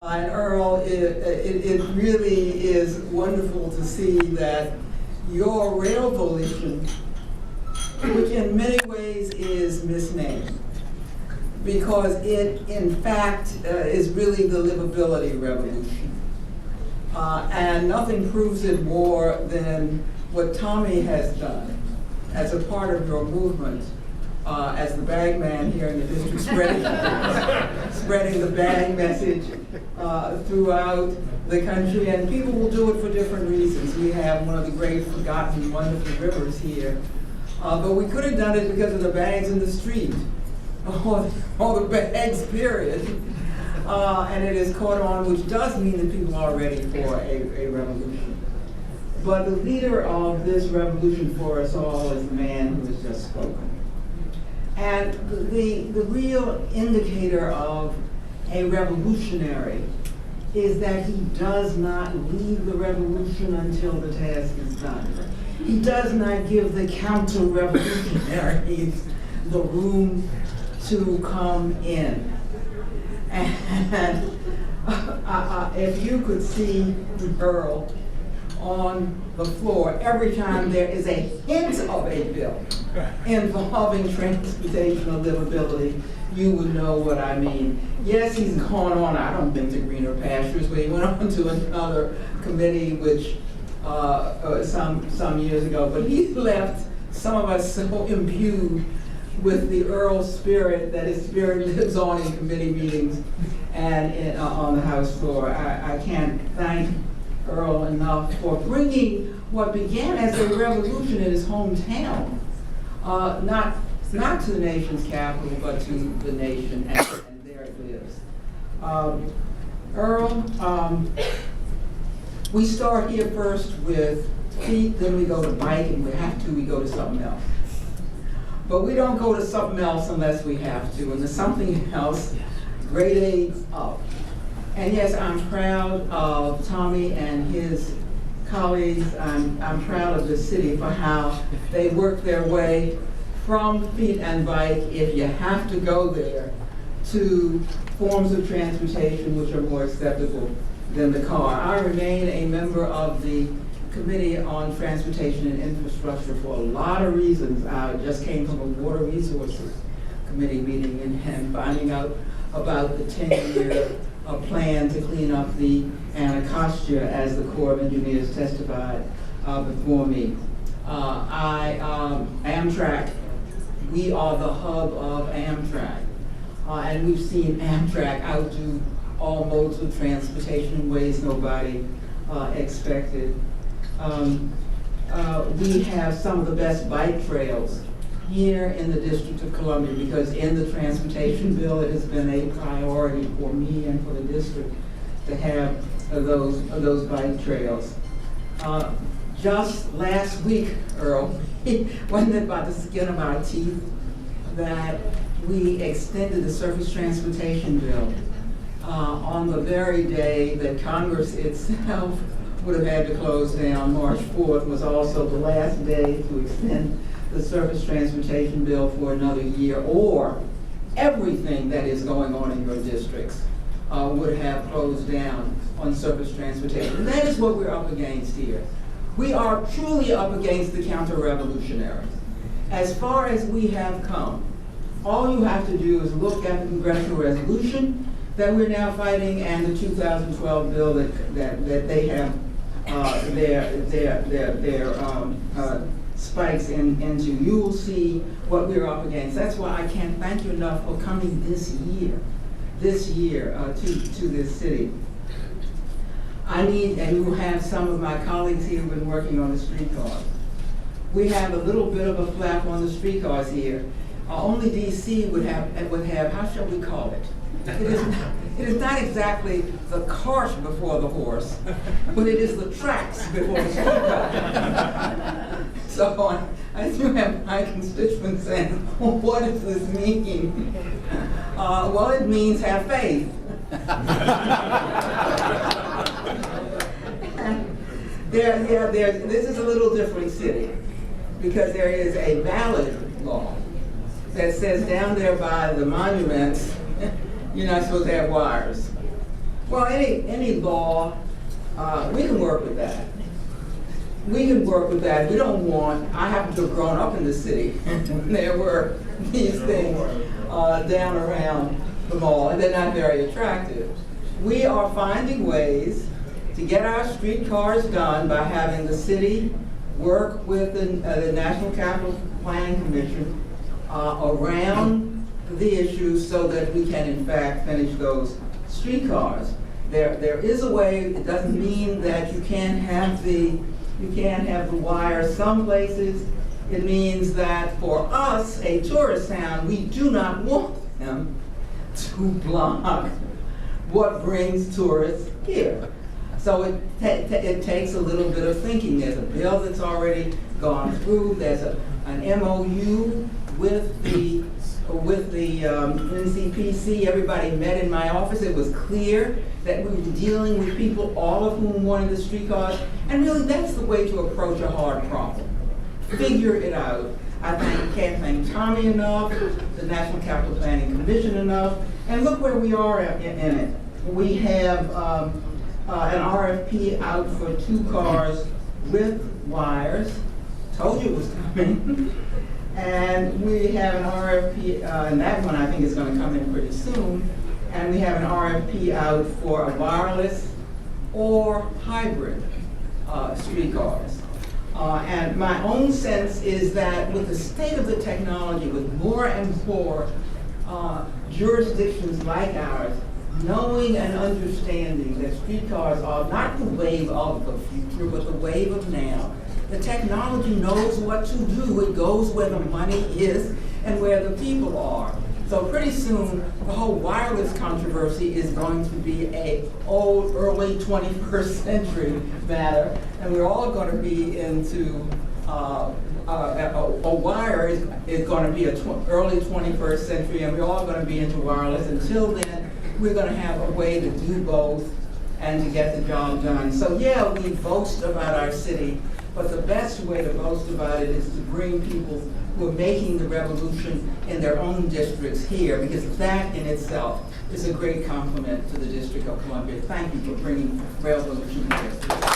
And Earl, it really is wonderful to see that your Rail-volution, which in many ways is misnamed, because it in fact is really the livability revolution. And nothing proves it more than what Tommy has done as a part of your movement, as the bag man here in the district, spreading the bag message throughout the country. And people will do it for different reasons. We have one of the great forgotten wonderful rivers here. But we could have done it because of the bags in the street, or the bags, period. And it has caught on, which does mean that people are ready for a revolution. But the leader of this revolution for us all is the man who has just spoken. And the real indicator of a revolutionary is that he does not leave the revolution until the task is done. He does not give the counter-revolutionaries the room to come in. And if you could see Earl on the floor every time there is a hint of a bill involving transportation or livability, you would know what I mean. Yes, he's gone on, I don't think, to greener pastures, but he went on to another committee which some years ago, but he left some of us so imbued with the Earl spirit that his spirit lives on in committee meetings and on the House floor. I can't thank Earl enough for bringing what began as a revolution in his hometown, not to the nation's capital, but to the nation, and there it lives. Earl, we start here first with feet, then we go to bike, and we have to, we go to something else. But we don't go to something else unless we have to, and the something else grades up. And yes, I'm proud of Tommy and his colleagues. I'm proud of the city for how they work their way from feet and bike, if you have to go there, to forms of transportation which are more acceptable than the car. I remain a member of the Committee on Transportation and Infrastructure for a lot of reasons. I just came from a Water Resources Committee meeting and finding out about the 10-year plan to clean up the Anacostia, as the Corps of Engineers testified before me. Amtrak, we are the hub of Amtrak. And we've seen Amtrak outdo all modes of transportation in ways nobody expected. We have some of the best bike trails here in the District of Columbia, because in the transportation bill it has been a priority for me and for the district to have those bike trails. Just last week, Earl, wasn't it by the skin of our teeth that we extended the surface transportation bill on the very day that Congress itself would have had to close down. March 4th was also the last day to extend the surface transportation bill for another year, or everything that is going on in your districts would have closed down on surface transportation. And that is what we're up against here. We are truly up against the counter-revolutionaries. As far as we have come, all you have to do is look at the congressional resolution that we're now fighting and the 2012 bill that they have their spikes into. You will see what we're up against. That's why I can't thank you enough for coming this year to this city. I need, and you will have some of my colleagues here who have been working on the streetcars. We have a little bit of a flap on the streetcars here. Only DC would have, how shall we call it? It is not exactly the cart before the horse, but it is the tracks before the streetcar. So I do have my constituents saying, well, what does this mean? Well, it means have faith. This is a little different city, because there is a valid law that says down there by the monuments, you're not supposed to have wires. Well, any law, we can work with that. We can work with that. We don't want, I happen to have grown up in the city, and there were these things down around the mall, and they're not very attractive. We are finding ways to get our streetcars done by having the city work with the National Capital Planning Commission around the issues so that we can in fact finish those streetcars. There is a way. It doesn't mean that you can't have the wire some places. It means that for us, a tourist town, we do not want them to block what brings tourists here. So it takes a little bit of thinking. There's a bill that's already gone through. There's an MOU with the NCPC. Everybody met in my office. It was clear that we were dealing with people, all of whom wanted the streetcars. And really, that's the way to approach a hard problem. Figure it out. I can't thank Tommy enough, the National Capital Planning Commission enough, and look where we are in it. We have an RFP out for 2 cars with wires. Told you it was coming. And we have an RFP, and that one I think is going to come in pretty soon. And we have an RFP out for a wireless or hybrid streetcars. And my own sense is that with the state of the technology, with more and more jurisdictions like ours, knowing and understanding that streetcars are not the wave of the future, but the wave of now. The technology knows what to do. It goes where the money is and where the people are. So pretty soon, the whole wireless controversy is going to be a old, early 21st century matter, and we're all going to be into a wire is going to be early 21st century, and we're all going to be into wireless. Until then, we're going to have a way to do both and to get the job done. So yeah, we boast about our city, but the best way to boast about it is to bring people who are making the revolution in their own districts here, because that in itself is a great compliment to the District of Columbia. Thank you for bringing Rail-volution here.